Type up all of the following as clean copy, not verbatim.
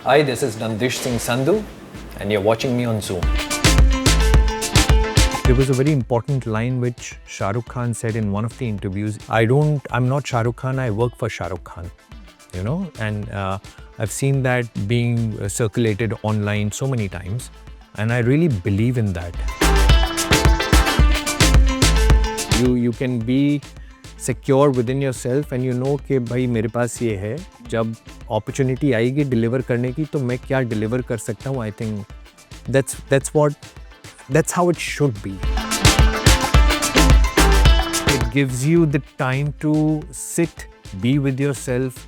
Hi, this is Nandish Sandhu, and you're watching me on Zoom. There was a very important line which Shah Rukh Khan said in one of the interviews. I'm not Shah Rukh Khan, I work for Shah Rukh Khan, and I've seen that being circulated online so many times, and I really believe in that. You can be secure within yourself and you know कि भाई मेरे पास ये है, जब opportunity आएगी deliver करने की तो मैं क्या deliver कर सकता हूँ. I think that's how it should be. It gives you the time to sit, be with yourself,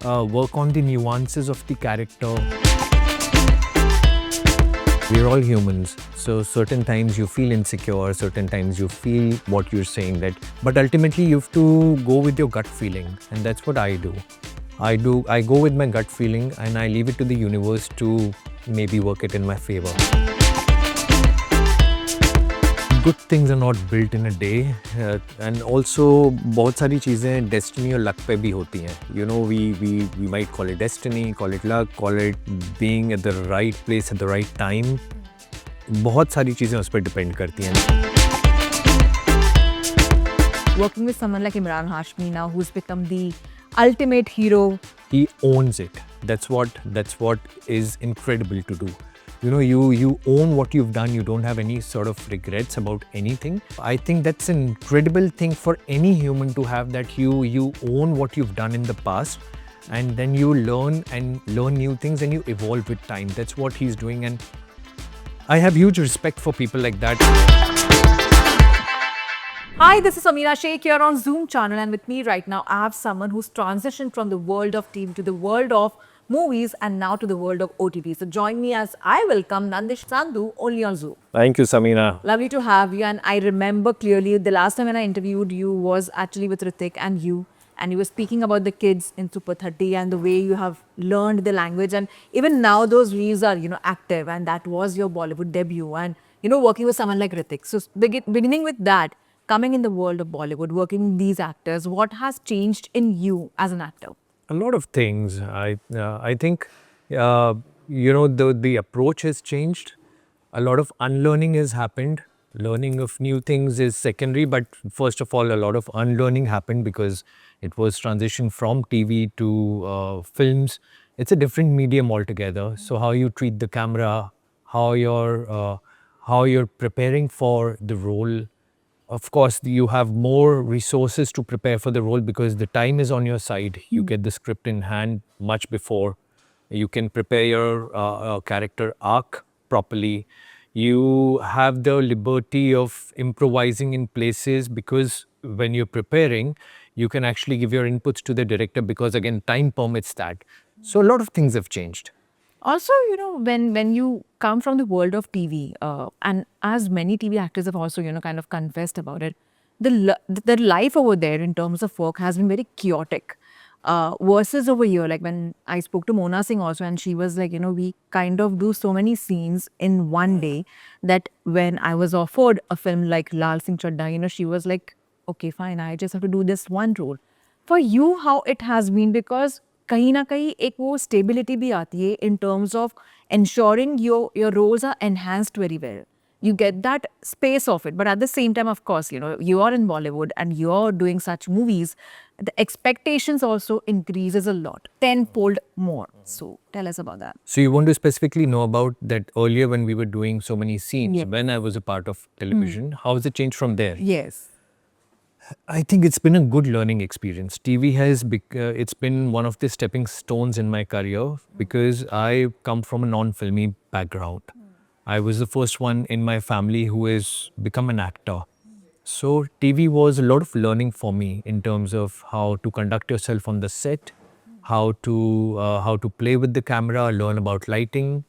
work on the nuances of the character. We're all humans, so certain times you feel insecure, certain times you feel what you're saying that, but ultimately you have to go with your gut feeling, and that's what I do. I go with my gut feeling and I leave it to the universe to maybe work it in my favor. Good things are not built in a day, and also बहुत सारी चीज़ें destiny और luck पे भी होती हैं. We might call it destiny, call it luck, call it being at the right place at the right time. बहुत सारी चीज़ें उस पर depend करती हैं. Working with someone like Emraan Hashmi now, who's become the ultimate hero. He owns it. That's what is incredible to do. You own what you've done. You don't have any sort of regrets about anything. I think that's an incredible thing for any human to have, that you own what you've done in the past, and then you learn new things and you evolve with time. That's what he's doing, and I have huge respect for people like that. Hi, this is Amina Sheikh here on Zoom channel, and with me right now I have someone who's transitioned from the world of TV to the world of movies and now to the world of OTT. So join me as I welcome Nandish Sandhu only on Zoom. Thank you, Samina. Lovely to have you, and I remember clearly the last time when I interviewed you was actually with Hrithik and you were speaking about the kids in Super 30 and the way you have learned the language, and even now those reels are active, and that was your Bollywood debut, and working with someone like Hrithik. So beginning with that, coming in the world of Bollywood, working with these actors, what has changed in you as an actor? A lot of things. I think the approach has changed. A lot of unlearning has happened. Learning of new things is secondary, but first of all, a lot of unlearning happened because it was transition from TV to films. It's a different medium altogether. So how you treat the camera, how you're preparing for the role. Of course, you have more resources to prepare for the role because the time is on your side. You get the script in hand much before. You can prepare your character arc properly. You have the liberty of improvising in places because when you're preparing, you can actually give your inputs to the director because, again, time permits that. So a lot of things have changed. Also, when you come from the world of TV, and as many TV actors have also, kind of confessed about it, the life over there in terms of work has been very chaotic. Versus over here, like when I spoke to Mona Singh also, and she was like, we kind of do so many scenes in one day that when I was offered a film like Lal Singh Chadda, she was like, okay, fine, I just have to do this one role. For you, how it has been, because कहीं ना कहीं एक वो stability भी आती है in terms of ensuring your roles are enhanced very well. You get that space of it, but at the same time, of course, you are in Bollywood and you're doing such movies. The expectations also increases a lot, tenfold more. So tell us about that. So you want to specifically know about that earlier when we were doing so many scenes, when I was a part of television, how has it changed from there? Yes. I think it's been a good learning experience. TV has it's been one of the stepping stones in my career because I come from a non-filmy background. I was the first one in my family who has become an actor. So TV was a lot of learning for me in terms of how to conduct yourself on the set, how to play with the camera, learn about lighting,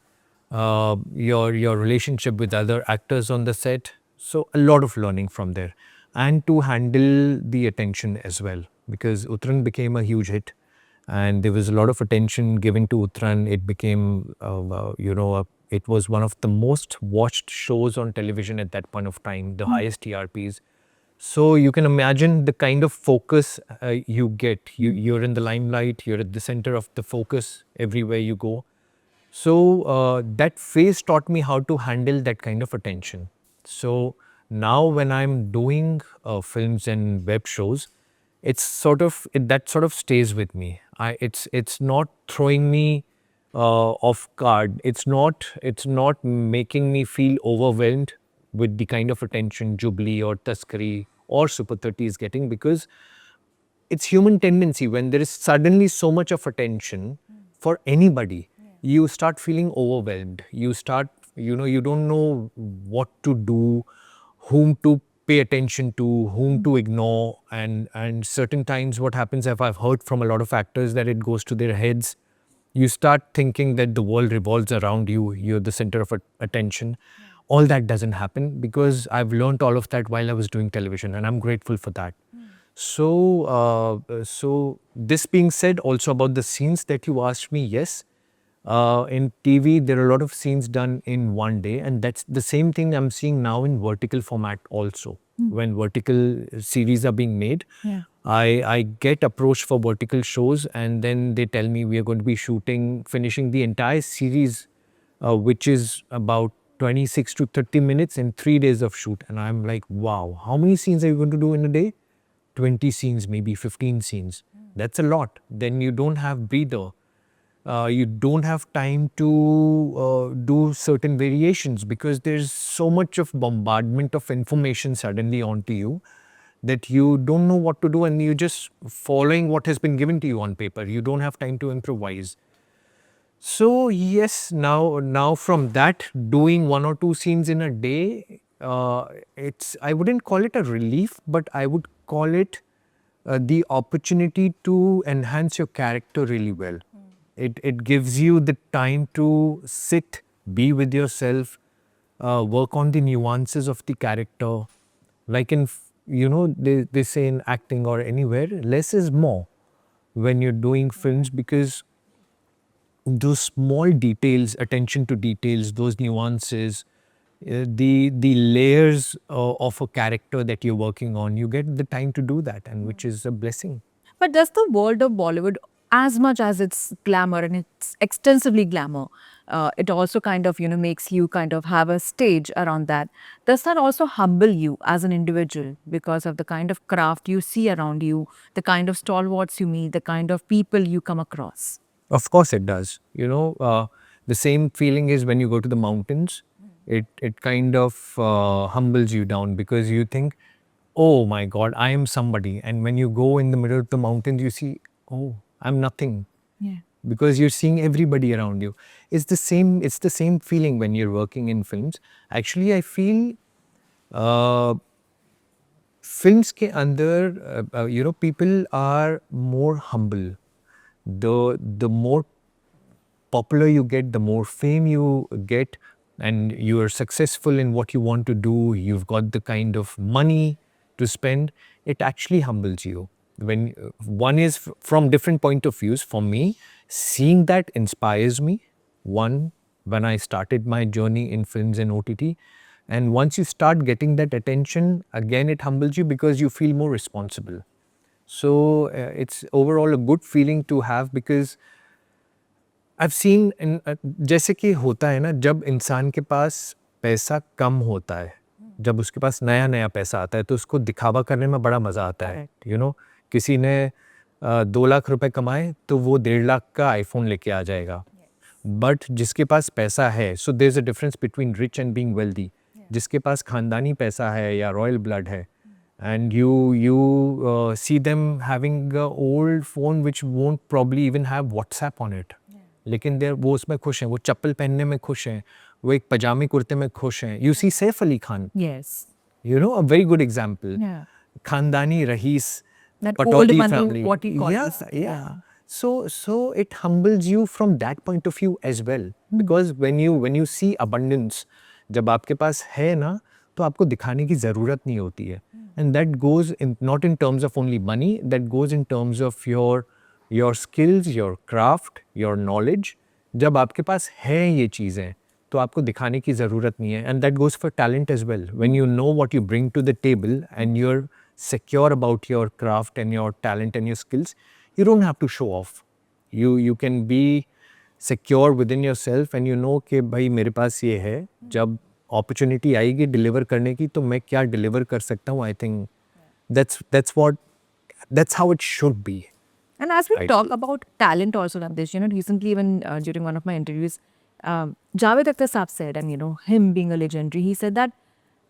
your relationship with other actors on the set. So a lot of learning from there, and to handle the attention as well, because Uttaran became a huge hit, and there was a lot of attention given to Uttaran. It became, it was one of the most watched shows on television at that point of time, the highest TRPs. So you can imagine the kind of focus you get. You're in the limelight, you're at the center of the focus everywhere you go. So that phase taught me how to handle that kind of attention. So now when I'm doing films and web shows, it's sort of that sort of stays with me. It's not throwing me off guard. It's not making me feel overwhelmed with the kind of attention Jubilee or Taskari or Super 30 is getting, because it's human tendency when there is suddenly so much of attention for anybody, you start feeling overwhelmed. You start, you don't know what to do, whom to pay attention to, whom to ignore. And certain times what happens, if I've heard from a lot of actors, that it goes to their heads. You start thinking that the world revolves around you, you're the center of attention. All that doesn't happen, because I've learned all of that while I was doing television, and I'm grateful for that. So this being said, also about the scenes that you asked me, yes, in TV there are a lot of scenes done in one day, and that's the same thing I'm seeing now in vertical format also. When vertical series are being made, Yeah. I get approached for vertical shows, and then they tell me we are going to be finishing the entire series, which is about 26 to 30 minutes in 3 days of shoot. And I'm like, wow, how many scenes are you going to do in a day? 20 scenes, maybe 15 scenes. That's a lot. Then you don't have breather. You don't have time to do certain variations, because there's so much of bombardment of information suddenly onto you that you don't know what to do, and you're just following what has been given to you on paper. You don't have time to improvise. So yes, now from that, doing one or two scenes in a day, it's, I wouldn't call it a relief, but I would call it the opportunity to enhance your character really well. It gives you the time to sit, be with yourself, work on the nuances of the character. Like they say in acting or anywhere, less is more when you're doing films, because those small details, attention to details, those nuances, the layers of a character that you're working on, you get the time to do that, and which is a blessing. But does the world of Bollywood, as much as it's glamour and it's extensively glamour, it also kind of, makes you kind of have a stage around that. Does that also humble you as an individual because of the kind of craft you see around you, the kind of stalwarts you meet, the kind of people you come across? Of course, it does. The same feeling is when you go to the mountains. It kind of humbles you down, because you think, oh my God, I am somebody. And when you go in the middle of the mountains, you see, oh, I'm nothing, Yeah. because you're seeing everybody around you. It's the same feeling when you're working in films. Actually, I feel uh, films के अंदर people are more humble. The more popular you get, the more fame you get, and you are successful in what you want to do, you've got the kind of money to spend, it actually humbles you. When one is from different point of views, for me, seeing that inspires me. One, when I started my journey in films and OTT, and once you start getting that attention, again it humbles you, because you feel more responsible. So it's overall a good feeling to have, because I've seen जैसे कि होता है ना, जब इंसान के पास पैसा कम होता है, जब उसके पास नया नया पैसा आता है, तो उसको दिखावा करने में बड़ा मज़ा आता है. किसी ने 2 लाख रुपए कमाए, तो वो 1.5 लाख का आईफोन लेके आ जाएगा. बट जिसके पास पैसा है, so there is a difference between rich and being wealthy. जिसके पास खानदानी पैसा है या रॉयल ब्लड है, and you see them having a old phone which won't probably even have WhatsApp on it. लेकिन वो उसमें खुश हैं, वो चप्पल पहनने में खुश हैं, वो एक पजामे कुर्ते में खुश हैं. You see Saif Ali Khan, Yes. a very good example. Yeah. Khandani Rahis, That old Patoli money, family. what he calls. Yeah. So it humbles you from that point of view as well. Because when you see abundance, जब आपके पास है ना, तो आपको दिखाने की ज़रूरत नहीं होती है. And that goes in, not in terms of only money, that goes in terms of your skills, your craft, your knowledge. जब आपके पास है ये चीज़ें, तो आपको दिखाने की ज़रूरत नहीं है. And that goes for talent as well. When you know what you bring to the table and you're secure about your craft and your talent and your skills, you don't have to show off. You can be secure within yourself and you know कि भाई मेरे पास ये है, जब opportunity आएगी deliver करने की तो मैं क्या deliver कर सकता हूँ. I think that's how it should be. And as we Right. talk about talent also, Nandish, recently even during one of my interviews, Javed Akhtar Saab said, and him being a legendary, he said that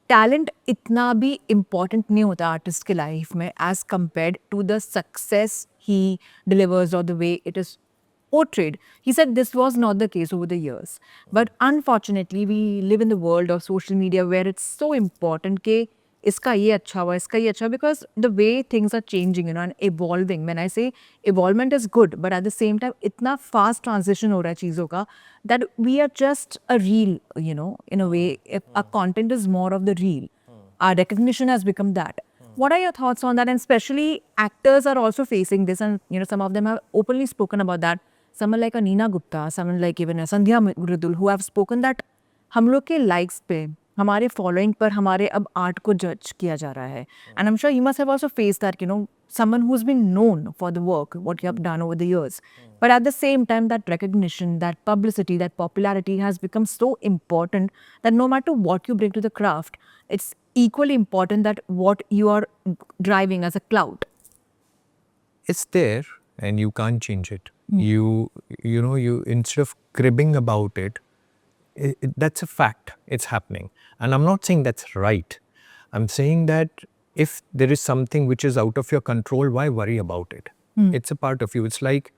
talent itna bhi important nahi hota artist ke life mein as compared to the success he delivers or the way it is portrayed. He said this was not the case over the years. But unfortunately, we live in the world of social media where it's so important ke iska ye acha hua, iska ye acha, because the way things are changing, and evolving. When I say evolvement is good, but at the same time, itna fast transition ho raha hai cheezon ka that we are just a reel, in a way. If our content is more of the reel, our recognition has become that. What are your thoughts on that? And especially actors are also facing this, and some of them have openly spoken about that. Someone like Anina Gupta, someone like even Sandhya Mridul, who have spoken that हम लोग के likes पे, हमारे following पर हमारे अब art को judge किया जा रहा है. And I'm sure you must have also faced that, someone who's been known for the work, what you have done over the years. But at the same time, that recognition, that publicity, that popularity has become so important that no matter what you bring to the craft, it's equally important that what you are driving as a clout. It's there and you can't change it. You instead of cribbing about it, that's a fact. It's happening. And I'm not saying that's right. I'm saying that if there is something which is out of your control, why worry about it? It's a part of you. It's like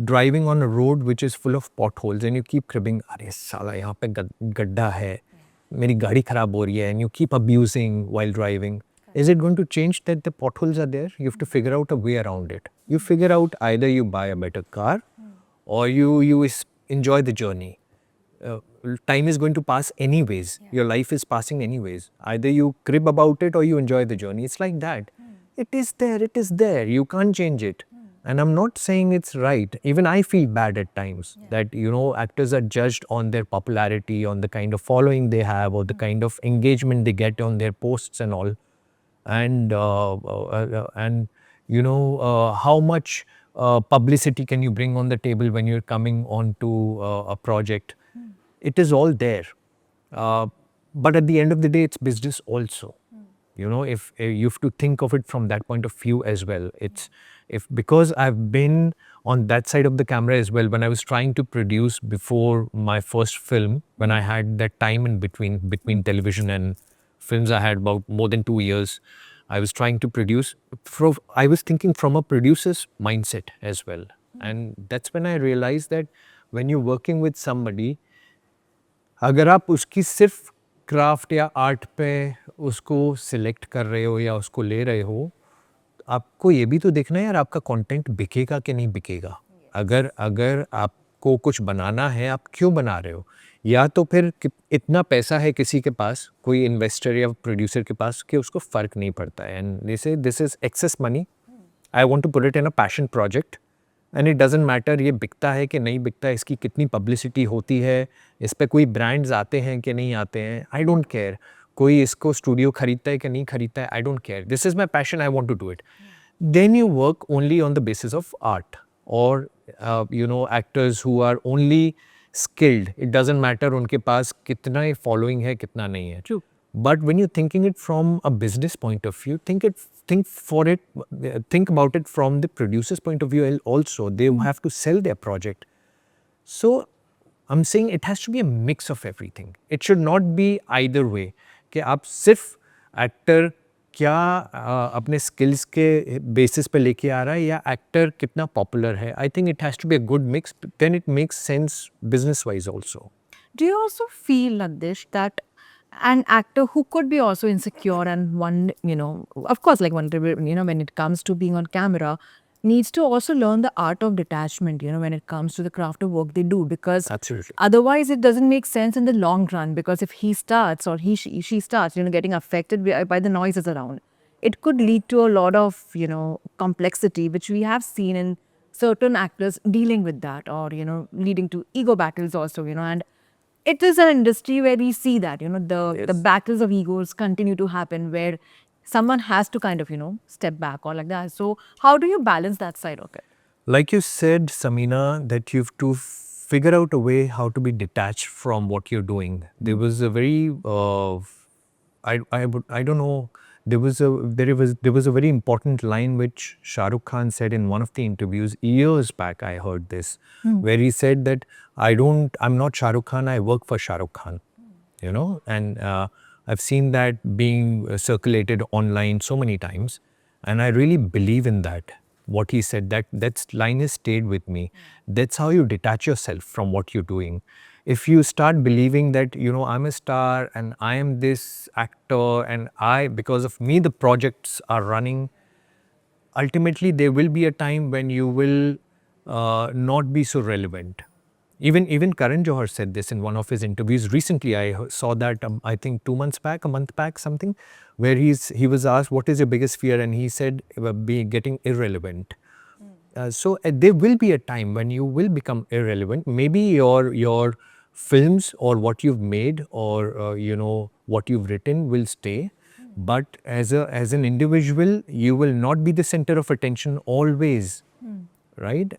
driving on a road which is full of potholes and you keep cribbing, अरे साला यहाँ पे गड्ढा है, मेरी गाड़ी खराब हो रही है, and you keep abusing while driving. Is it going to change that the potholes are there? You have to figure out a way around it. You figure out either you buy a better car or you enjoy the journey. Time is going to pass anyways. Your life is passing anyways. Either you crib about it or you enjoy the journey. It's like that. It is there. It is there. You can't change it. And I'm not saying it's right. Even I feel bad at times that, actors are judged on their popularity, on the kind of following they have or the kind of engagement they get on their posts and all. And how much publicity can you bring on the table when you're coming onto a project. It is all there, but at the end of the day it's business also. If you have to think of it from that point of view as well. It's because I've been on that side of the camera as well. When I was trying to produce before my first film, when I had that time in between television and films, I had about more than 2 years. I was trying to produce. I was thinking from a producer's mindset as well. And that's when I realized that when you're working with somebody, अगर आप उसकी सिर्फ craft या art पे उसको select कर रहे हो या उसको ले रहे हो, आपको ये भी तो देखना है यार आपका कंटेंट बिकेगा कि नहीं बिकेगा. अगर आपको कुछ बनाना है, आप क्यों बना रहे हो? या तो फिर इतना पैसा है किसी के पास, कोई इन्वेस्टर या प्रोड्यूसर के पास, कि उसको फ़र्क नहीं पड़ता है and they say this is excess money, I want to put it in a passion project and it doesn't matter ये बिकता है कि नहीं बिकता, इसकी कितनी पब्लिसिटी होती है, इस पे कोई ब्रांड्स आते हैं कि नहीं आते हैं, आई डोंट केयर. कोई इसको स्टूडियो खरीदता है कि नहीं खरीदता है, I don't care. This is my passion, I want to do it. Then you work only on the basis of art or actors who are only skilled. It doesn't matter उनके पास कितना following है कितना नहीं है. True. But when you're thinking it from a business point of view, think about it from the producer's point of view also. They have to sell their project. So I'm saying it has to be a mix of everything. It should not be either way. कि आप सिर्फ actor क्या अपने skills के basis पे लेके आ रहा है या एक्टर कितना पॉपुलर है. I think it has to be a good mix, then it makes sense business wise also. Do you also feel, Nandish, that an actor who could be also insecure and one, of course, like when it comes to being on camera, needs to also learn the art of detachment, when it comes to the craft of work they do, because Absolutely. otherwise it doesn't make sense in the long run, because if he starts or she starts, getting affected by the noises around, it could lead to a lot of, complexity, which we have seen in certain actors dealing with that, or, leading to ego battles also, and it is an industry where we see that, the battles of egos continue to happen where someone has to kind of, step back or like that. So how do you balance that side of it? Like you said, Samina, that you have to figure out a way how to be detached from what you're doing. There was a very I don't know. There was a very important line which Shah Rukh Khan said in one of the interviews years back. I heard this, where he said that I'm not Shah Rukh Khan. I work for Shah Rukh Khan. And I've seen that being circulated online so many times, and I really believe in that. What he said, that line has stayed with me. That's how you detach yourself from what you're doing. If you start believing that I'm a star and I am this actor and because of me the projects are running, ultimately there will be a time when you will not be so relevant. Even Karan Johar said this in one of his interviews recently. I saw that I think 2 months back, a month back, something, where he was asked what is your biggest fear, and he said be getting irrelevant. So there will be a time when you will become irrelevant. Maybe your films or what you've made or what you've written will stay, but as an individual, you will not be the center of attention always, right?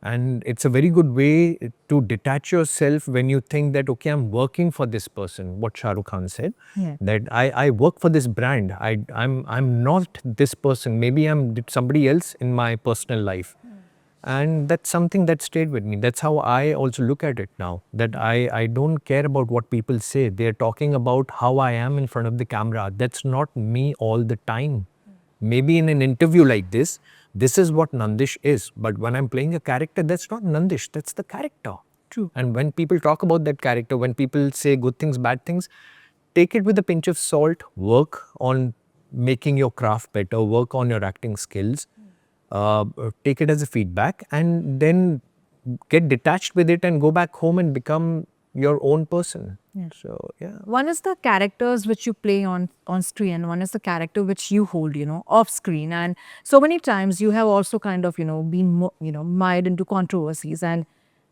And it's a very good way to detach yourself when you think that okay, I'm working for this person. What Shah Rukh Khan said, Yeah. that I work for this brand. I'm not this person. Maybe I'm somebody else in my personal life. And that's something that stayed with me. That's how I also look at it now. That I don't care about what people say. They're talking about how I am in front of the camera. That's not me all the time. Maybe in an interview like this is what Nandish is. But when I'm playing a character, that's not Nandish. That's the character. True. And when people talk about that character, when people say good things, bad things, take it with a pinch of salt. Work on making your craft better. Work on your acting skills. Take it as a feedback, and then get detached with it and go back home and become your own person. Yeah. So yeah. One is the characters which you play on screen, and one is the character which you hold, off screen. And so many times you have also kind of, been, mired into controversies. And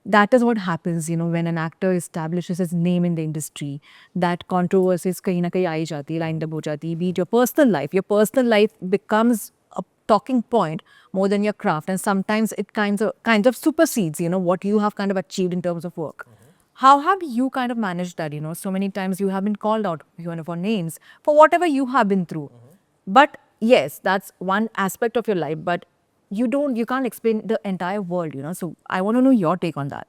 that is what happens, when an actor establishes his name in the industry, that controversies kahin na kahin aa jati, lined up ho jati, be it your personal life. Your personal life becomes a talking point more than your craft. And sometimes it kind of supersedes, what you have kind of achieved in terms of work. How have you kind of managed that? So many times you have been called out, for names, for whatever you have been through. But yes, that's one aspect of your life, but you can't explain the entire world, So I want to know your take on that.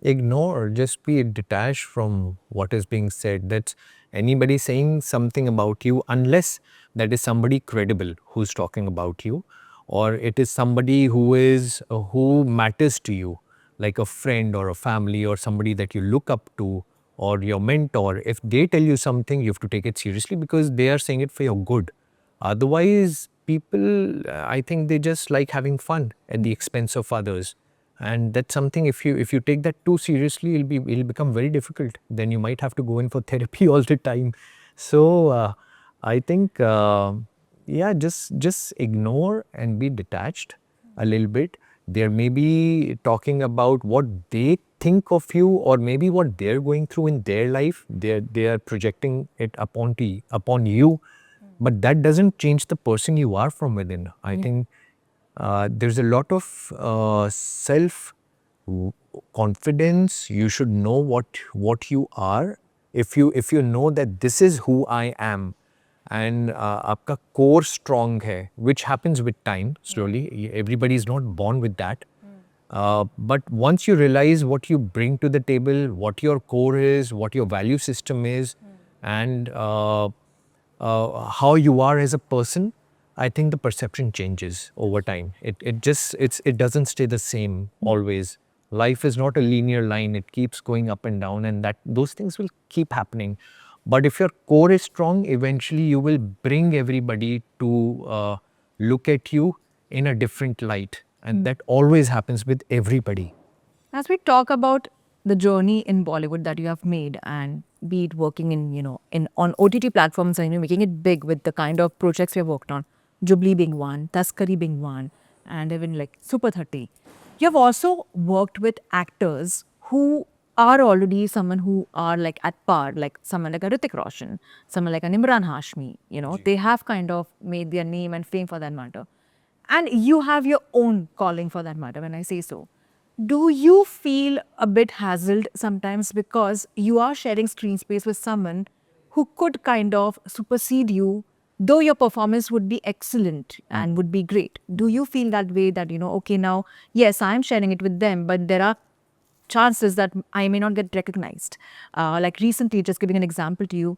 Ignore, just be detached from what is being said. That's anybody saying something about you, unless that is somebody credible who's talking about you, or it is somebody who matters to you, like a friend or a family or somebody that you look up to or your mentor. If they tell you something, you have to take it seriously because they are saying it for your good. Otherwise, people, I think they just like having fun at the expense of others, and that's something. If you take that too seriously, it'll become very difficult. Then you might have to go in for therapy all the time. So I think yeah, just ignore and be detached a little bit. They may be talking about what they think of you, or maybe what they're going through in their life. They are projecting it upon you, but that doesn't change the person you are from within. I think there's a lot of self confidence. You should know what you are. If you know that this is who I am, and आपका core strong है, which happens with time slowly. Everybody is not born with that. But once you realize what you bring to the table, what your core is, what your value system is, and how you are as a person, I think the perception changes over time. It doesn't stay the same always. Life is not a linear line. It keeps going up and down, and that those things will keep happening. But if your core is strong, eventually you will bring everybody to look at you in a different light, and that always happens with everybody. As we talk about the journey in Bollywood that you have made, and be it working in, in on OTT platforms, and making it big with the kind of projects you have worked on, Jubilee being one, Taskari being one, and even like Super 30. You have also worked with actors who are already someone who are like at par, like someone like a Hrithik Roshan, someone like an Imran Hashmi, they have kind of made their name and fame for that matter. And you have your own calling for that matter, when I say so. Do you feel a bit hassled sometimes because you are sharing screen space with someone who could kind of supersede you, though your performance would be excellent and would be great? Do you feel that way that, okay, now, yes, I'm sharing it with them, but there are chances that I may not get recognized? Like recently, just giving an example to you,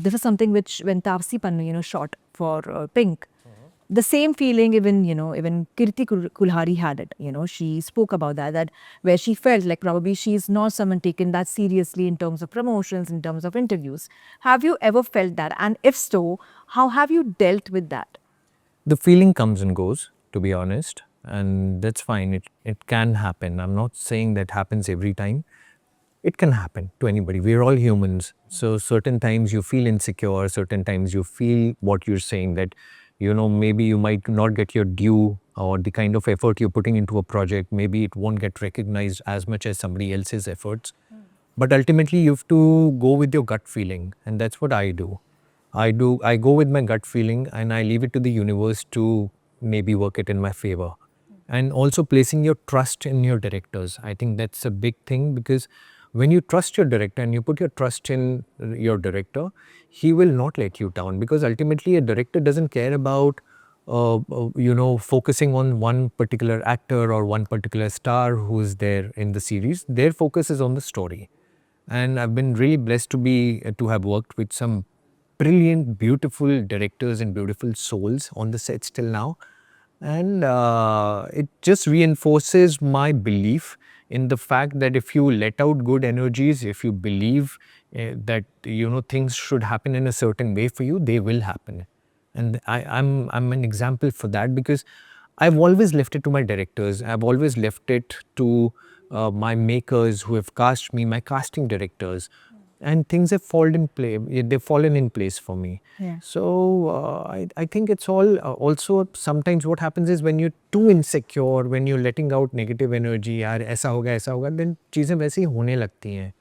this is something which when Tavsi Pannu, shot for Pink, the same feeling even Kirti Kulhari had it. She spoke about that where she felt like probably she's not someone taken that seriously in terms of promotions, in terms of interviews. Have you ever felt that? And if so, how have you dealt with that? The feeling comes and goes, to be honest, and that's fine. It can happen. I'm not saying that happens every time. It can happen to anybody. We're all humans. So certain times you feel insecure, certain times you feel what you're saying, that maybe you might not get your due, or the kind of effort you're putting into a project, maybe it won't get recognized as much as somebody else's efforts. But ultimately you have to go with your gut feeling, and that's what I do. I go with my gut feeling, and I leave it to the universe to maybe work it in my favor. And also placing your trust in your directors. I think that's a big thing, because when you trust your director and you put your trust in your director, he will not let you down, because ultimately a director doesn't care about focusing on one particular actor or one particular star who's there in the series. Their focus is on the story. And I've been really blessed to have worked with some brilliant, beautiful directors and beautiful souls on the sets till now. And it just reinforces my belief in the fact that if you let out good energies, if you believe that things should happen in a certain way for you, they will happen. And I'm an example for that, because I've always left it to my directors. I've always left it to my makers who have cast me, my casting directors, and things have fallen in play. They've fallen in place for me. Yeah. So I think it's all also sometimes what happens is when you're too insecure, when you're letting out negative energy, यार ऐसा होगा, then चीजें वैसी ही होने लगती हैं.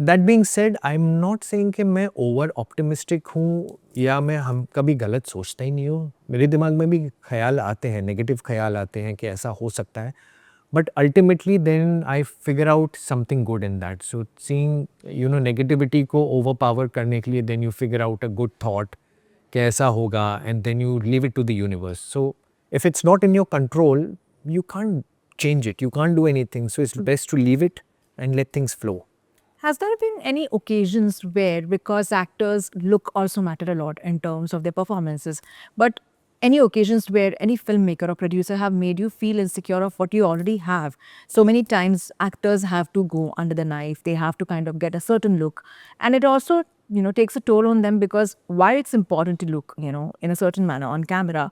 That being said, I am not saying कि मैं ओवर ऑप्टिमिस्टिक हूँ, या मैं हम कभी गलत सोचता ही नहीं हूँ. मेरे दिमाग में भी ख्याल आते हैं, नेगेटिव ख्याल आते हैं कि ऐसा हो सकता है. But ultimately then I figure out something good in that. So seeing negativity को ओवर पावर करने के लिए, then you figure out a good thought कि ऐसा होगा, and then you leave it to the universe. So if it's not in your control, you can't change it, you can't do anything. So it's best to leave it and let things flow. Has there been any occasions where, because actors look also matter a lot in terms of their performances, but any occasions where any filmmaker or producer have made you feel insecure of what you already have? So many times actors have to go under the knife, they have to kind of get a certain look, and it also takes a toll on them, because while it's important to look in a certain manner on camera,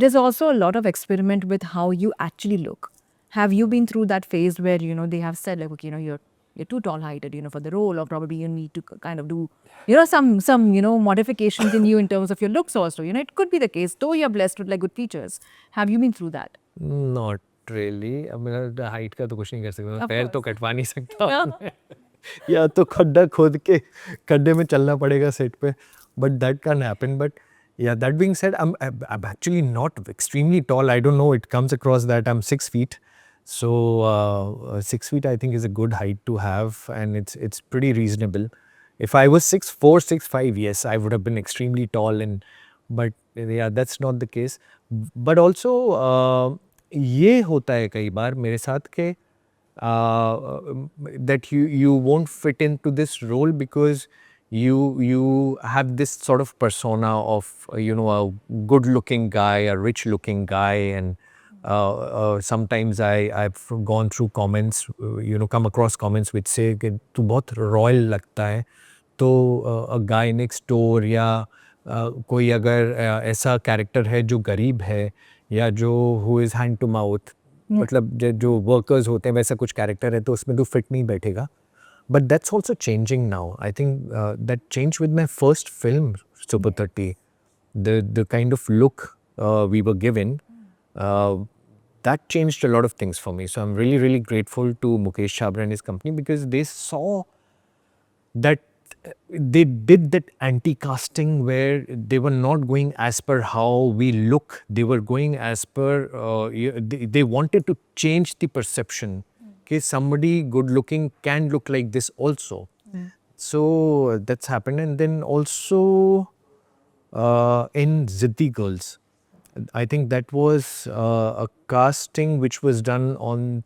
it is also a lot of experiment with how you actually look. Have you been through that phase where they have said like, okay, you're too tall heighted for the role, or probably you need to kind of do some modifications in you in terms of your looks also? It could be the case, though you're blessed with like good features. Have you been through that? Not really. अब मेरा height का तो कुछ नहीं कर सकता, मैं Of पैर तो course. कटवा नहीं सकता Yeah. अपने. या तो खड्डा खोद के खड्डे में चलना पड़ेगा सेट पे, but that can't happen. But yeah, that being said, I'm actually not extremely tall. I don't know, it comes across that I'm 6 feet. So 6 feet I think is a good height to have, and it's pretty reasonable. If I was 6'4", 6'5", yes, I would have been extremely tall, and but yeah, that's not the case. But also ये होता है कई बार मेरे साथ के that you won't fit into this role because you have this sort of persona of a good looking guy, a rich looking guy. And sometimes I've gone through comments, come across comments which say कि तू बहुत royal लगता है. तो a guy next door, या कोई अगर ऐसा कैरेक्टर है जो गरीब है, या जो who is hand to mouth, मतलब जो वर्कर्स होते हैं वैसा कुछ कैरेक्टर है, तो उसमें तो फिट नहीं बैठेगा. But that's also changing now. I think that change with my first film super 30. The kind of look we were given, that changed a lot of things for me. So I'm really, really grateful to Mukesh Chabra and his company, because they saw that they did that anti-casting where they were not going as per how we look. They were going as per, they wanted to change the perception. Okay, somebody good looking can look like this also. So that's happened. And then also in Ziddi Girls, I think that was a casting which was done on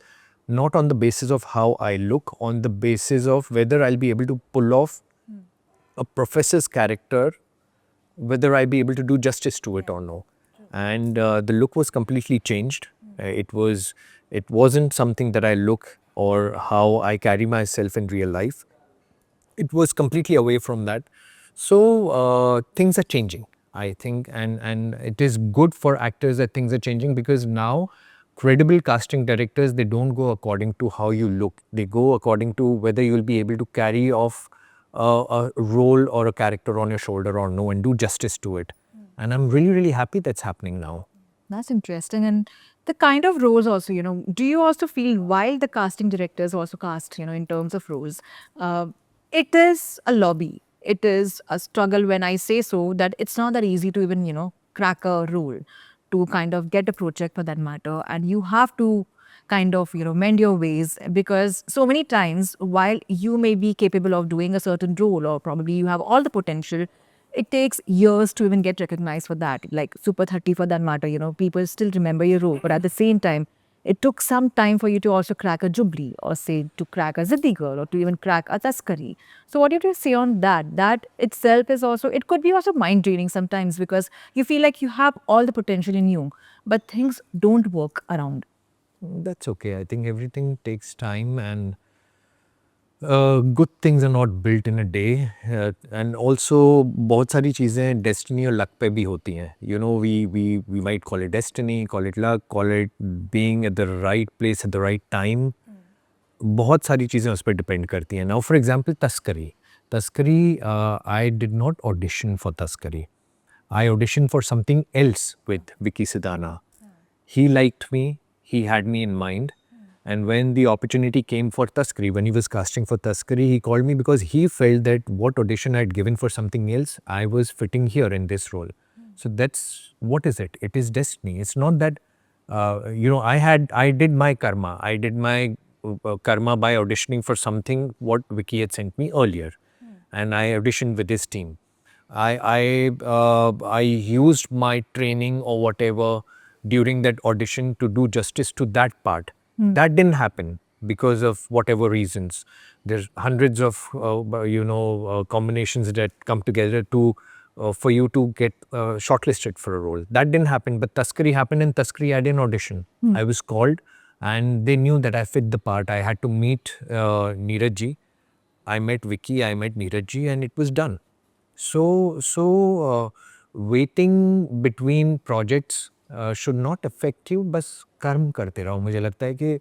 not on the basis of how I look, on the basis of whether I'll be able to pull off a professor's character, whether I'll be able to do justice to it or no. And the look was completely changed. It wasn't something that I look or how I carry myself in real life. It was completely away from that. So things are changing, I think, and it is good for actors that things are changing, because now credible casting directors, they don't go according to how you look. They go according to whether you'll be able to carry off a role or a character on your shoulder or no, and do justice to it. And I'm really, really happy that's happening now. That's interesting. And the kind of roles also, do you also feel while the casting directors also cast, in terms of roles, uh, it is a lobby. It is a struggle when I say so, that it's not that easy to even, crack a role, to kind of get a project for that matter. And you have to kind of, mend your ways, because so many times while you may be capable of doing a certain role, or probably you have all the potential, it takes years to even get recognized for that. Like Super 30 for that matter, people still remember your role. But at the same time, it took some time for you to also crack a Jubli, or say to crack a Ziddi Girl, or to even crack a Taskari. So what do you say on that? That itself is also, it could be also mind draining sometimes, because you feel like you have all the potential in you, but things don't work around. That's okay. I think everything takes time, and good things are not built in a day. And also बहुत सारी चीज़ें destiny और luck पे भी होती हैं. You know, we might call it destiny, call it luck, call it being at the right place at the right time. बहुत सारी चीज़ें उस पर डिपेंड करती हैं. Now for example, तस्करी. तस्करी, I did not audition for तस्करी. I auditioned for something else with Vicky Sidana. He liked me, he had me in mind. And when the opportunity came for Taskari, when he was casting for Taskari, he called me because he felt that what audition I had given for something else, I was fitting here in this role. So that's what is it? It is destiny. It's not that, I did my karma. I did my karma by auditioning for something what Vicky had sent me earlier. And I auditioned with his team. I used my training or whatever during that audition to do justice to that part. That didn't happen because of whatever reasons. There's hundreds of combinations that come together to for you to get shortlisted for a role. That didn't happen, but Taskari happened. And Taskari, I didn't audition. I was called, and they knew that I fit the part. I had to meet Neeraj ji. I met Vicky, I met Neeraj ji, and it was done. So waiting between projects should not affect you. बस कर्म करते रहो. मुझे लगता है कि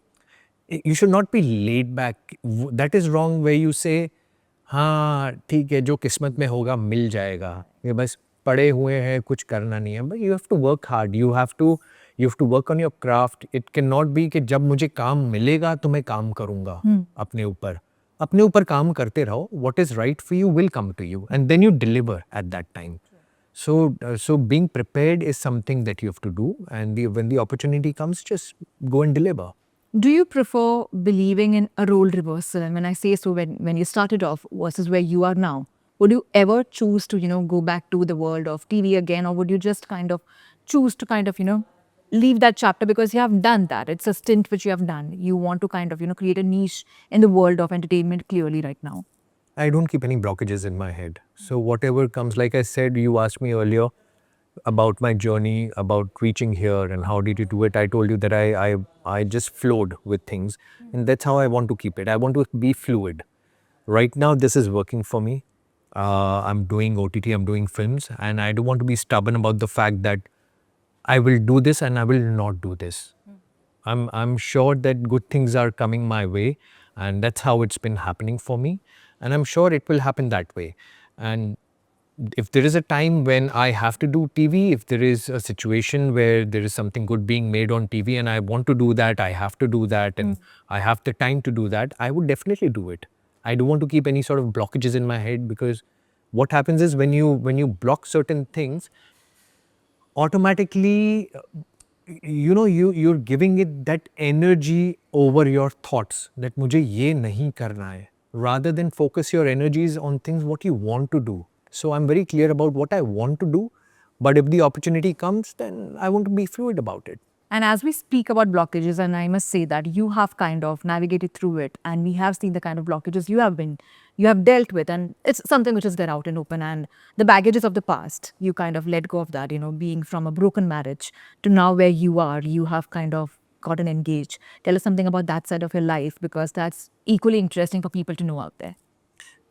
you should not be laid back. That is wrong where you say, हाँ ठीक है, जो किस्मत में होगा मिल जाएगा. ये बस पड़े हुए हैं, कुछ करना नहीं है. But you have to work hard. You have to work on your craft. It cannot be कि जब मुझे काम मिलेगा तो मैं काम करूँगा अपने ऊपर काम करते रहो. What is right for you will come to you, and then you deliver at that time. So being prepared is something that you have to do, and when the opportunity comes, just go and deliver. Do you prefer believing in a role reversal? And when I say so, when you started off versus where you are now, would you ever choose to, go back to the world of TV again? Or would you just kind of choose to kind of, leave that chapter because you have done that? It's a stint which you have done. You want to kind of, create a niche in the world of entertainment clearly right now. I don't keep any blockages in my head. So whatever comes, like I said, you asked me earlier about my journey, about reaching here and how did you do it. I told you that I just flowed with things, and that's how I want to keep it. I want to be fluid. Right now, this is working for me. I'm doing OTT, I'm doing films, and I don't want to be stubborn about the fact that I will do this and I will not do this. I'm sure that good things are coming my way, and that's how it's been happening for me. And I'm sure it will happen that way. And if there is a time when I have to do TV, if there is a situation where there is something good being made on TV and I want to do that, I have to do that, and I have the time to do that, I would definitely do it. I don't want to keep any sort of blockages in my head, because what happens is when you block certain things, automatically you're giving it that energy over your thoughts that मुझे ये नहीं करना है, rather than focus your energies on things what you want to do. So I'm very clear about what I want to do, but if the opportunity comes, then I want to be fluid about it. And as we speak about blockages, and I must say that you have kind of navigated through it, and we have seen the kind of blockages you have dealt with, and it's something which is there out in open. And the baggages of the past, you kind of let go of that, being from a broken marriage to now where you are, you have kind of gotten engaged. Tell us something about that side of your life, because that's equally interesting for people to know out there.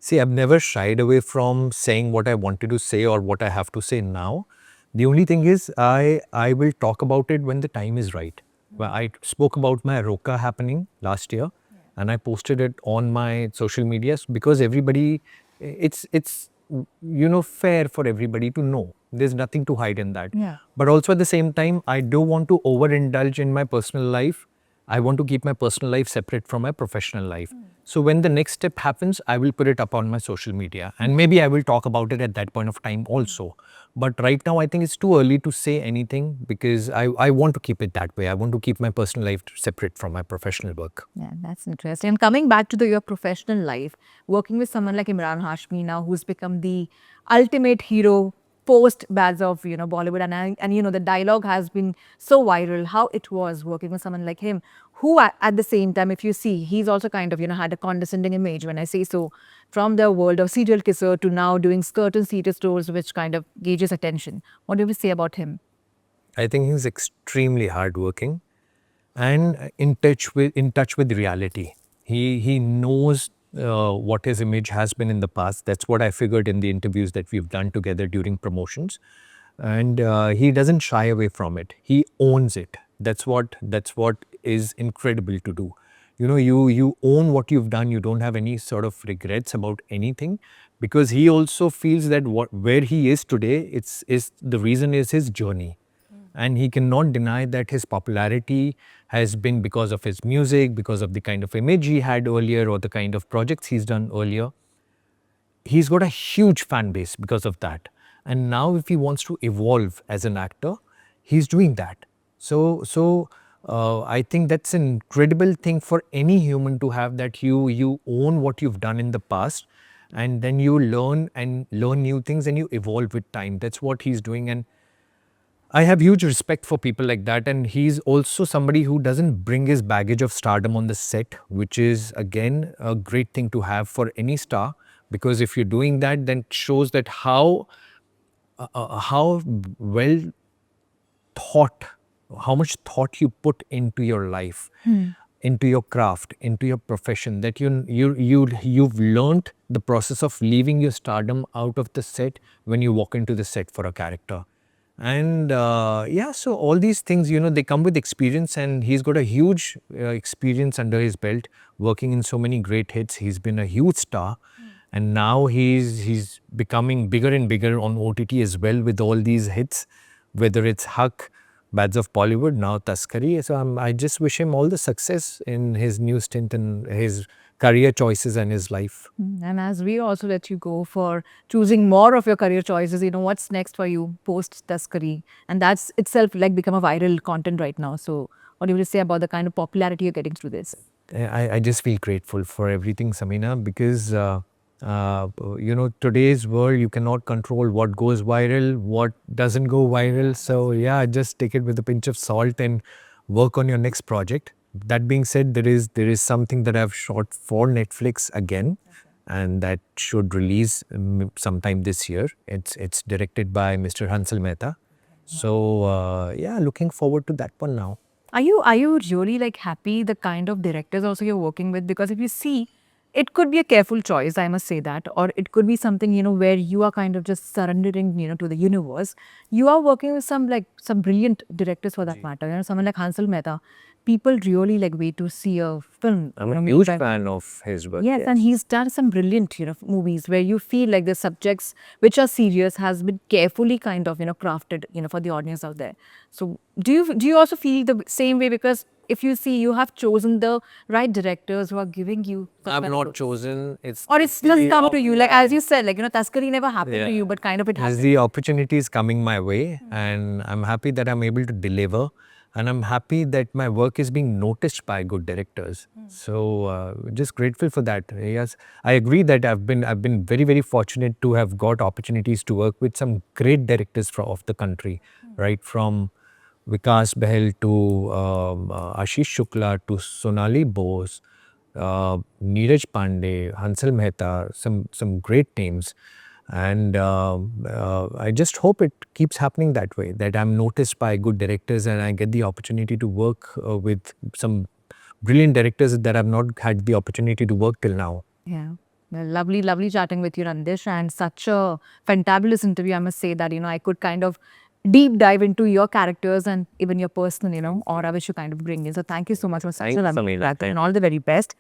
See, I've never shied away from saying what I wanted to say or what I have to say now. The only thing is, I will talk about it when the time is right. Well, I spoke about my Roka happening last year, and I posted it on my social medias because everybody, it's fair for everybody to know. There's nothing to hide in that. Yeah. But also at the same time, I don't want to overindulge in my personal life. I want to keep my personal life separate from my professional life. So when the next step happens, I will put it up on my social media, and maybe I will talk about it at that point of time also. But right now, I think it's too early to say anything, because I want to keep it that way. I want to keep my personal life separate from my professional work. Yeah, that's interesting. And coming back to your professional life, working with someone like Emraan Hashmi now, who's become the ultimate hero post bads of Bollywood, and the dialogue has been so viral. How it was working with someone like him, who at the same time, if you see, he's also kind of had a condescending image. When I say so, from the world of serial kisser to now doing certain theatre stores, which kind of gauges attention. What do we say about him? I think he's extremely hardworking and in touch with reality. He knows what his image has been in the past. That's what I figured in the interviews that we've done together during promotions, and he doesn't shy away from it. He owns it. That's what is incredible to do. You own what you've done. You don't have any sort of regrets about anything, because he also feels that where he is today, is the reason is his journey. And he cannot deny that his popularity has been because of his music, because of the kind of image he had earlier, or the kind of projects he's done earlier. He's got a huge fan base because of that. And now if he wants to evolve as an actor, he's doing that. So I think that's an incredible thing for any human to have, that you own what you've done in the past, and then you learn new things, and you evolve with time. That's what he's doing. And I have huge respect for people like that, and he's also somebody who doesn't bring his baggage of stardom on the set, which is again a great thing to have for any star, because if you're doing that, then it shows that how well thought, how much thought you put into your life, into your craft, into your profession, that you've learned the process of leaving your stardom out of the set when you walk into the set for a character. And yeah, so all these things, they come with experience, and he's got a huge experience under his belt, working in so many great hits. He's been a huge star, and now he's becoming bigger and bigger on OTT as well with all these hits, whether it's Haq, Bads of Bollywood, now Taskari. So I just wish him all the success in his new stint and his career choices and his life. And as we also let you go for choosing more of your career choices, what's next for you post Taskari? And that's itself like become a viral content right now. So what do you say about the kind of popularity you're getting through this? I just feel grateful for everything, Samina, because today's world, you cannot control what goes viral, what doesn't go viral. So yeah, just take it with a pinch of salt and work on your next project. That being said, there is something that I've shot for Netflix again, and that should release sometime this year. It's directed by Mr. Hansal Mehta. So yeah, looking forward to that one now. Are you really like happy the kind of directors also you're working with? Because if you see, it could be a careful choice, I must say that, or it could be something where you are kind of just surrendering to the universe. You are working with some brilliant directors for that matter. Someone like Hansal Mehta. People really like wait to see a film. I'm a huge fan of his work. Yes, and he's done some brilliant, movies where you feel like the subjects which are serious has been carefully kind of, crafted, for the audience out there. So do you also feel the same way? Because if you see, you have chosen the right directors who are giving you. I've not chosen. Or it's just come to you, like as you said, like Taskari never happened to you, but kind of it As happened. the opportunity is coming my way, and I'm happy that I'm able to deliver, and I'm happy that my work is being noticed by good directors. So just grateful for that. Yes, I agree that I've been very fortunate to have got opportunities to work with some great directors of the country, right from Vikas Behel to Ashish Shukla to Sonali Bose, Neeraj Pandey, Hansal Mehta, some great names. And I just hope it keeps happening that way, that I'm noticed by good directors and I get the opportunity to work with some brilliant directors that I've not had the opportunity to work till now. Yeah. Well, lovely chatting with you, Nandish, and such a fantabulous interview. I must say that, I could kind of deep dive into your characters and even your personal, aura which you kind of bring in. So thank you so much for such a lovely chat and all the very best.